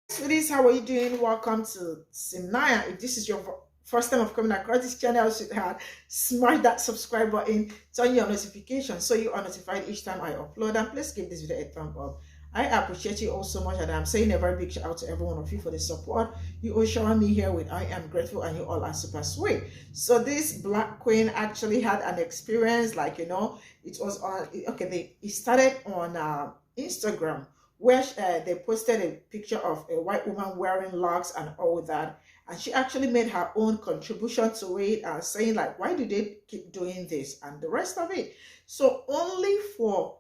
Sweeties, how are you doing? Welcome to Cimnanya. If this is your first time of coming across this channel, sweetheart, smash that subscribe button, turn your notifications so you are notified each time I upload. And please give this video a thumb up. I appreciate you all so much, and I'm saying a very big shout out to every one of you for the support you all showing me here with. I am grateful, and you all are super sweet. So this Black Queen actually had an experience, like it was on. Okay, it started on Instagram where they posted a picture of a white woman wearing locks and all that. And she actually made her own contribution to it, saying like, why do they keep doing this and the rest of it? So only for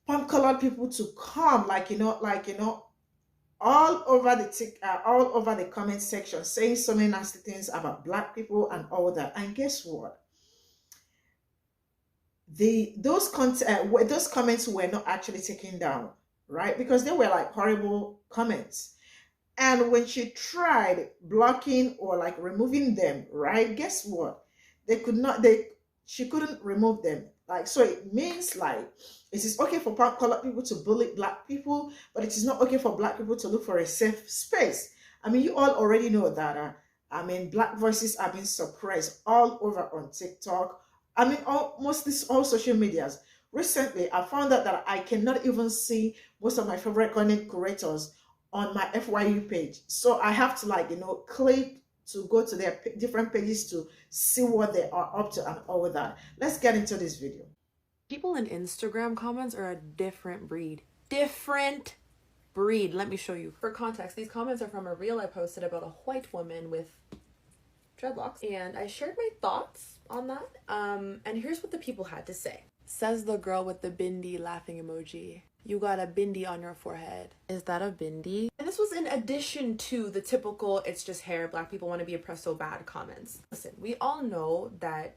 palm-colored people to come, all over all over the comment section, saying so many nasty things about Black people and all that. And guess what? Those comments were not actually taken down, right? Because they were like horrible comments. And when she tried blocking or like removing them, right? Guess what? She couldn't remove them. Like, so it means like it is okay for colored people to bully Black people, but it is not okay for Black people to look for a safe space. I mean, you all already know that. Black voices are being suppressed all over on TikTok. Mostly all social medias. Recently, I found out that I cannot even see most of my favorite content creators on my FYU page. So I have to click to go to their different pages to see what they are up to and all that. Let's get into this video. People in Instagram comments are a different breed. Different breed. Let me show you. For context, these comments are from a reel I posted about a white woman with dreadlocks, and I shared my thoughts on that. And here's what the people had to say. Says the girl with the bindi laughing emoji. You got a bindi on your forehead. Is that a bindi? And this was in addition to the typical it's just hair, Black people want to be oppressed so bad comments. Listen, we all know that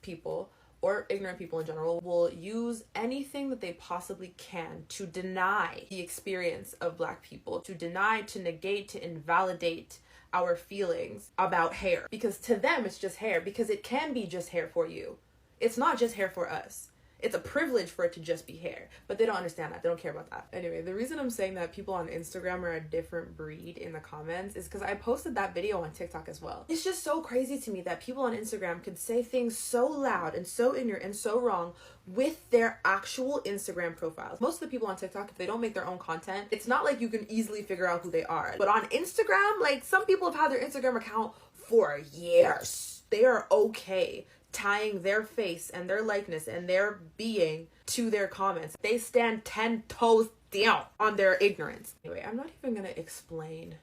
people, or ignorant people in general, will use anything that they possibly can to deny the experience of Black people, to deny, to negate, to invalidate our feelings about hair. Because to them, it's just hair, because it can be just hair for you. It's not just hair for us. It's a privilege for it to just be hair, but they don't understand that. They don't care about that. Anyway, the reason I'm saying that people on Instagram are a different breed in the comments is because I posted that video on TikTok as well. It's just so crazy to me that people on Instagram could say things so loud and so ignorant and so wrong with their actual Instagram profiles. Most of the people on TikTok, if they don't make their own content, it's not like you can easily figure out who they are. But on Instagram, like, some people have had their Instagram account for years. They are okay tying their face and their likeness and their being to their comments. They stand 10 toes down on their ignorance. Anyway, I'm not even gonna explain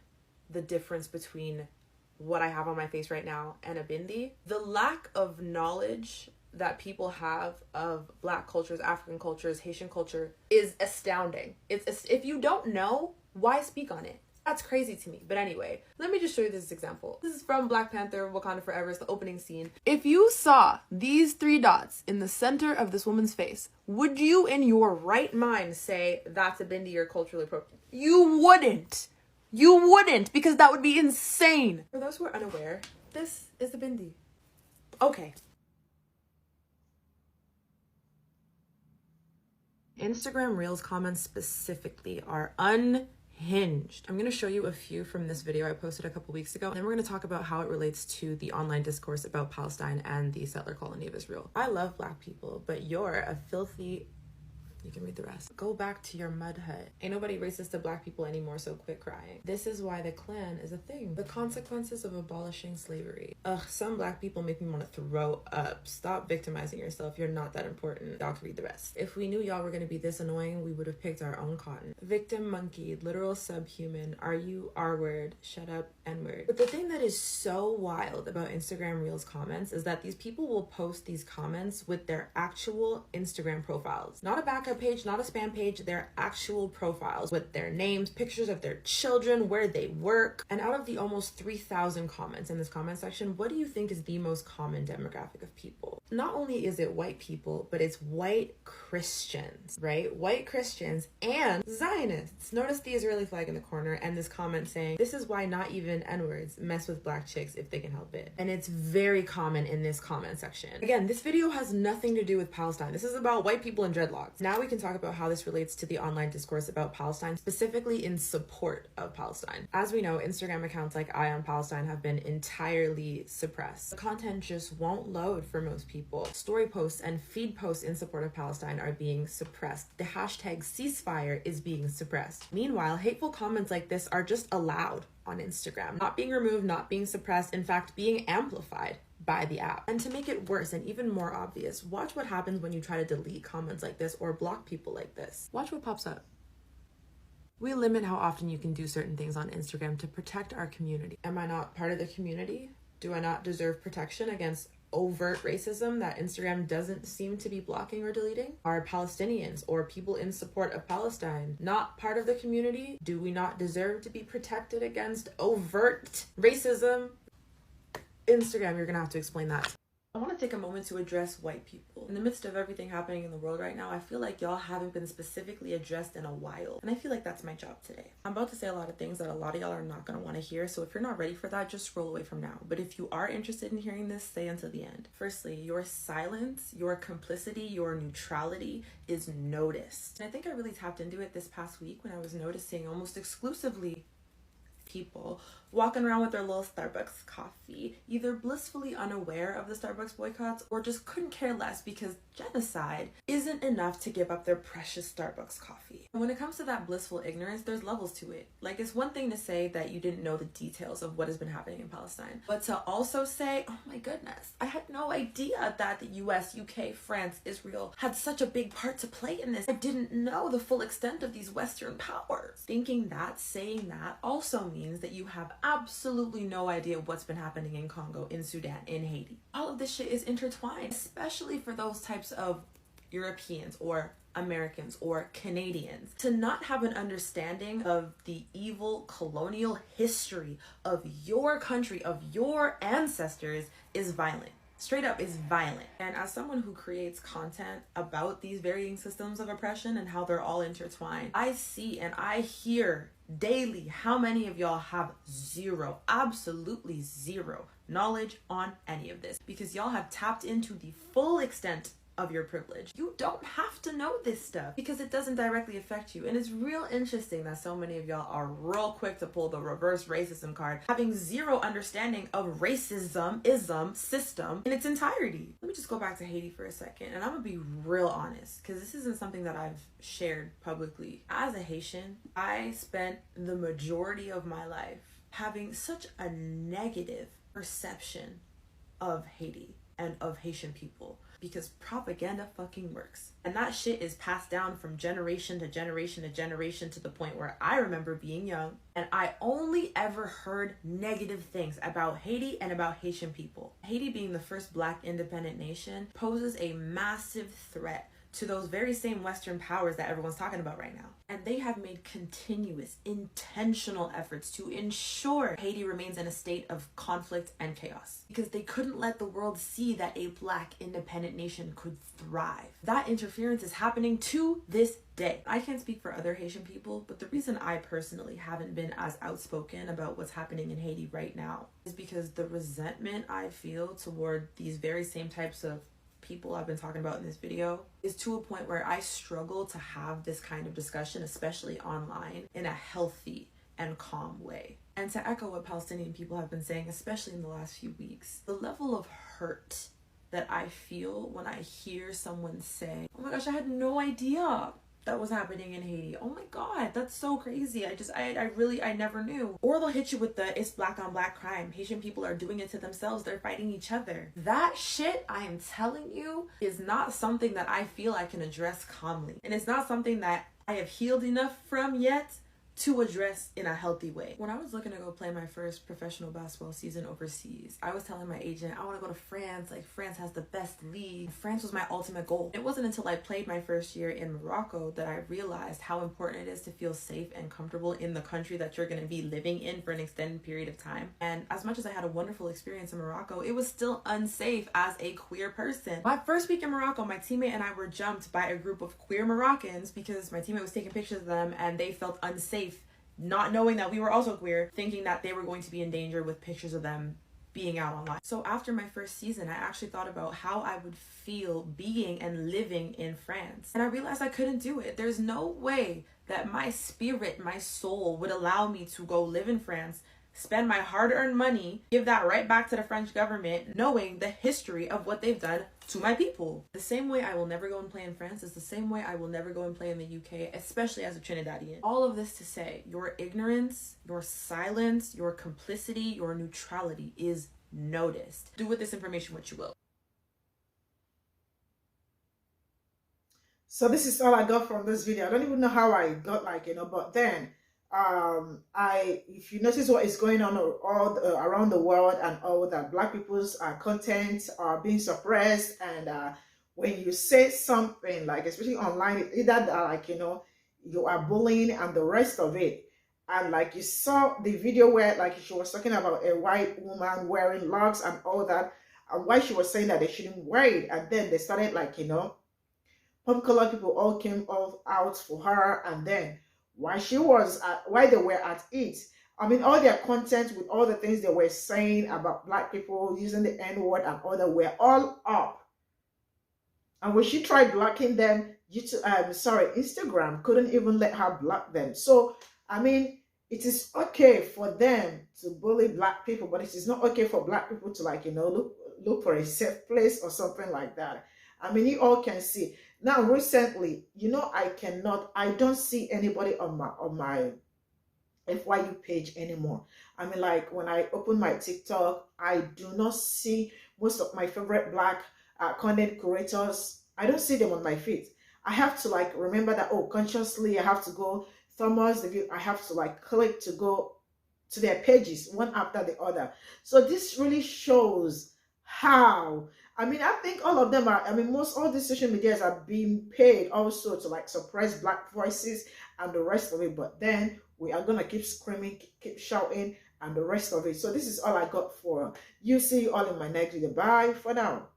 the difference between what I have on my face right now and a bindi. The lack of knowledge that people have of Black cultures, African cultures, Haitian culture is astounding. If you don't know, why speak on it? That's crazy to me. But anyway, let me just show you this example. This is from Black Panther, Wakanda Forever. It's the opening scene. If you saw these 3 dots in the center of this woman's face, would you in your right mind say that's a bindi or culturally appropriate? You wouldn't. You wouldn't, because that would be insane. For those who are unaware, this is the bindi. Okay. Instagram Reels comments specifically are unhinged. I'm going to show you a few from this video I posted a couple weeks ago, and then we're going to talk about how it relates to the online discourse about Palestine and the settler colony of Israel. I love Black people, but you're a filthy... You can read the rest. Go back to your mud hut. Ain't nobody racist to Black people anymore, so quit crying. This is why the Klan is a thing. The consequences of abolishing slavery. Ugh, some Black people make me want to throw up. Stop victimizing yourself. You're not that important. Y'all can read the rest. If we knew y'all were going to be this annoying, we would have picked our own cotton. Victim monkey, literal subhuman, are you R-word, shut up, N-word. But the thing that is so wild about Instagram Reels comments is that these people will post these comments with their actual Instagram profiles. Not a backup page, not a spam page, their actual profiles with their names, pictures of their children, where they work. And out of the almost 3,000 comments in this comment section, what do you think is the most common demographic of people? not only is it white people, but it's white Christians, right? White Christians and Zionists. Notice the Israeli flag in the corner and this comment saying, this is why not even N-words mess with black chicks if they can help it. And it's very common in this comment section. Again, this video has nothing to do with Palestine. This is about white people and dreadlocks. Now we can talk about how this relates to the online discourse about Palestine, specifically in support of Palestine. As we know, Instagram accounts like Eye on Palestine have been entirely suppressed. The content just won't load for most people. Story posts and feed posts in support of Palestine are being suppressed. The hashtag ceasefire is being suppressed. Meanwhile, hateful comments like this are just allowed on Instagram, not being removed, not being suppressed, in fact, being amplified by the app. And to make it worse and even more obvious, watch what happens when you try to delete comments like this or block people like this. Watch what pops up. We limit how often you can do certain things on Instagram to protect our community. Am I not part of the community? Do I not deserve protection against overt racism that Instagram doesn't seem to be blocking or deleting? Are Palestinians or people in support of Palestine not part of the community? Do we not deserve to be protected against overt racism? Instagram, you're gonna have to explain that. I want to take a moment to address white people. In the midst of everything happening in the world right now, I feel like y'all haven't been specifically addressed in a while. And I feel like that's my job today. I'm about to say a lot of things that a lot of y'all are not going to want to hear. So if you're not ready for that, just scroll away from now. But if you are interested in hearing this, stay until the end. Firstly, your silence, your complicity, your neutrality is noticed. And I think I really tapped into it this past week when I was noticing almost exclusively people walking around with their little Starbucks coffee, either blissfully unaware of the Starbucks boycotts or just couldn't care less because genocide isn't enough to give up their precious Starbucks coffee. And when it comes to that blissful ignorance, there's levels to it. Like, it's one thing to say that you didn't know the details of what has been happening in Palestine, but to also say, oh my goodness, I had no idea that the US, UK, France, Israel had such a big part to play in this. I didn't know the full extent of these Western powers. Thinking that, saying that also means that you have absolutely no idea what's been happening in Congo, in Sudan, in Haiti. All of this shit is intertwined, especially for those types of Europeans or Americans or Canadians. To not have an understanding of the evil colonial history of your country, of your ancestors, is violent. Straight up is violent. And as someone who creates content about these varying systems of oppression and how they're all intertwined, I see and I hear daily how many of y'all have zero, absolutely zero knowledge on any of this, because y'all have tapped into the full extent of your privilege. You don't have to know this stuff because it doesn't directly affect you. And it's real interesting that so many of y'all are real quick to pull the reverse racism card, having zero understanding of racism system in its entirety. Let me just go back to Haiti for a second, and I'm gonna be real honest because this isn't something that I've shared publicly. As a Haitian, I spent the majority of my life having such a negative perception of Haiti and of Haitian people, because propaganda fucking works. And that shit is passed down from generation to generation to generation to the point where I remember being young and I only ever heard negative things about Haiti and about Haitian people. Haiti, being the first Black independent nation, poses a massive threat to those very same Western powers that everyone's talking about right now. And they have made continuous, intentional efforts to ensure Haiti remains in a state of conflict and chaos, because they couldn't let the world see that a Black independent nation could thrive. That interference is happening to this day. I can't speak for other Haitian people, but the reason I personally haven't been as outspoken about what's happening in Haiti right now is because the resentment I feel toward these very same types of people I've been talking about in this video is to a point where I struggle to have this kind of discussion, especially online, in a healthy and calm way. And to echo what Palestinian people have been saying, especially in the last few weeks, the level of hurt that I feel when I hear someone say, oh my gosh, I had no idea that was happening in Haiti. Oh my God, that's so crazy. I never knew. Or they'll hit you with the, it's Black on Black crime. Haitian people are doing it to themselves. They're fighting each other. That shit, I am telling you, is not something that I feel I can address calmly. And it's not something that I have healed enough from yet to address in a healthy way. When I was looking to go play my first professional basketball season overseas, I was telling my agent, I want to go to France. Like, France has the best league. France was my ultimate goal. It wasn't until I played my first year in Morocco that I realized how important it is to feel safe and comfortable in the country that you're going to be living in for an extended period of time. And as much as I had a wonderful experience in Morocco, it was still unsafe as a queer person. My first week in Morocco, my teammate and I were jumped by a group of queer Moroccans because my teammate was taking pictures of them and they felt unsafe, not knowing that we were also queer, thinking that they were going to be in danger with pictures of them being out online. So after my first season, I actually thought about how I would feel being and living in France. And I realized I couldn't do it. There's no way that my spirit, my soul would allow me to go live in France, spend my hard-earned money, give that right back to the French government, knowing the history of what they've done to my people. The same way I will never go and play in France is the same way I will never go and play in the UK, especially as a Trinidadian. All of this to say, your ignorance, your silence, your complicity, your neutrality is noticed. Do with this information what you will. So this is all I got from this video. I don't even know how I got, like, but then if you notice what is going on all around the world, and all that Black people's content are being suppressed, and when you say something, like, especially online, either like, you are bullying and the rest of it. And like, you saw the video where, like, she was talking about a white woman wearing locks and all that, and why she was saying that they shouldn't wear it. And then they started, like, popular people all came out for her, and then why they were at it. I mean, all their content with all the things they were saying about Black people using the N-word and all that were all up. And when she tried blocking them, Instagram couldn't even let her block them. So, I mean, it is okay for them to bully Black people, but it is not okay for Black people to, like, look for a safe place or something like that. I mean, you all can see. Now, recently, I don't see anybody on my FYU page anymore. I mean, like, when I open my TikTok, I do not see most of my favorite Black content creators. I don't see them on my feed. I have to, like, remember that, consciously, I have to go, I have to, like, click to go to their pages one after the other. So this really shows how, I mean, I think all of them are, all these social medias are being paid also to, like, suppress Black voices and the rest of it. But then we are going to keep screaming, keep shouting, and the rest of it. So this is all I got for you. See you all in my next video. Bye for now.